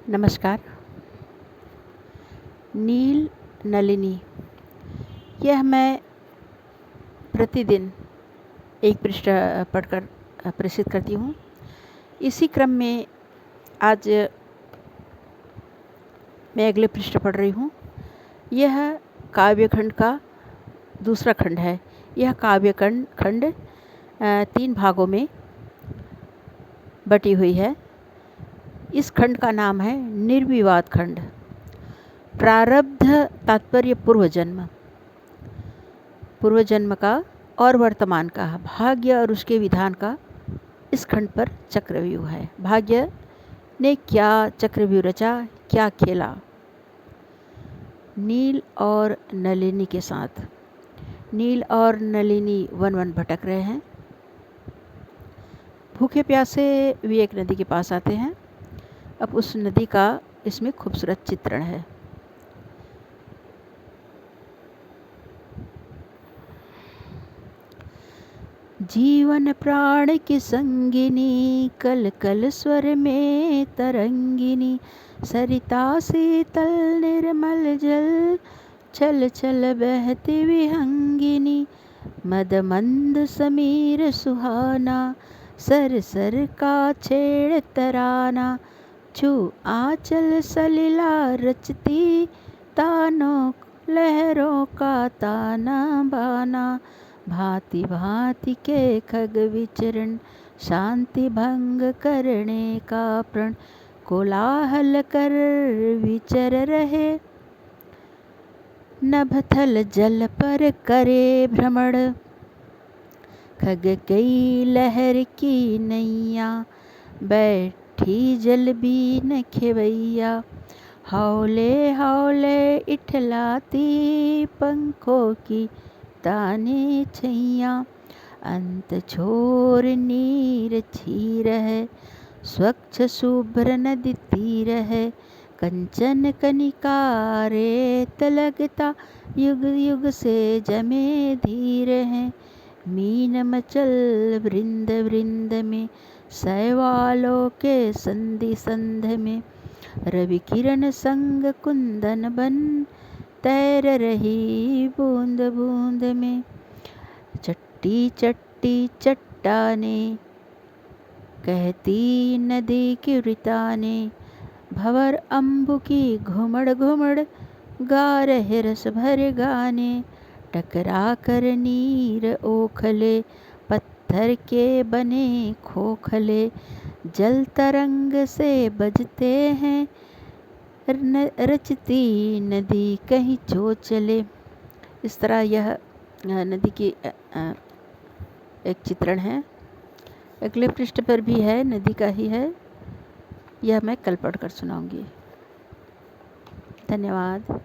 नमस्कार। नील नलिनी, यह मैं प्रतिदिन एक पृष्ठ पढ़कर प्रसिद्ध करती हूँ। इसी क्रम में आज मैं अगले पृष्ठ पढ़ रही हूँ। यह काव्यखंड का दूसरा खंड है। यह काव्यखंड 3 भागों में बटी हुई है। इस खंड का नाम है निर्विवाद खंड। प्रारब्ध तात्पर्य पूर्वजन्म का और वर्तमान का, भाग्य और उसके विधान का इस खंड पर चक्रव्यूह है। भाग्य ने क्या चक्रव्यूह रचा, क्या खेला नील और नलिनी के साथ। नील और नलिनी वन वन भटक रहे हैं। भूखे प्यासे वे एक नदी के पास आते हैं। अब उस नदी का इसमें खूबसूरत चित्रण है। जीवन प्राण की संगिनी, कल कल स्वर में तरंगिनी, सरिता शीतल निर्मल जल, चल चल बहती विहंगिनी, मद मंद समीर सुहाना, सर सर का छेड़ तराना, छू आंचल सलिला रचती, तानों लहरों का ताना बाना, भांति भांति के खग विचरण, शांति भंग करने का प्रण, कोलाहल कर विचर रहे, नभ थल जल पर करे भ्रमण, खग गई लहर की नैया, बैठी जल बीन खेवैया, हौले हौले इठलाती, पंखों की ताने छैया, अंत छोर नीर छीर है, स्वच्छ शुभ्र नदी तीर है, कंचन कनिका रेत लगता, युग युग से जमे धीर हैं, मीन मचल वृंद वृंद में, शैवालों के संधि संध में, रवि किरण संग कुंदन बन, तैर रही बूंद बूंद में, चट्टी चट्टी चट्टाने, कहती नदी की रिताने, भंवर अम्बु की घुमड़ घुमड़, गा रहे रस भरे गाने, टकरा कर नीर ओखले, पत्थर के बने खोखले, जल तरंग से बजते हैं, रचती नदी कहीं चोचले। इस तरह यह नदी की एक चित्रण है। अगले पृष्ठ पर भी है, नदी का ही है। यह मैं कल पढ़कर सुनाऊंगी। धन्यवाद।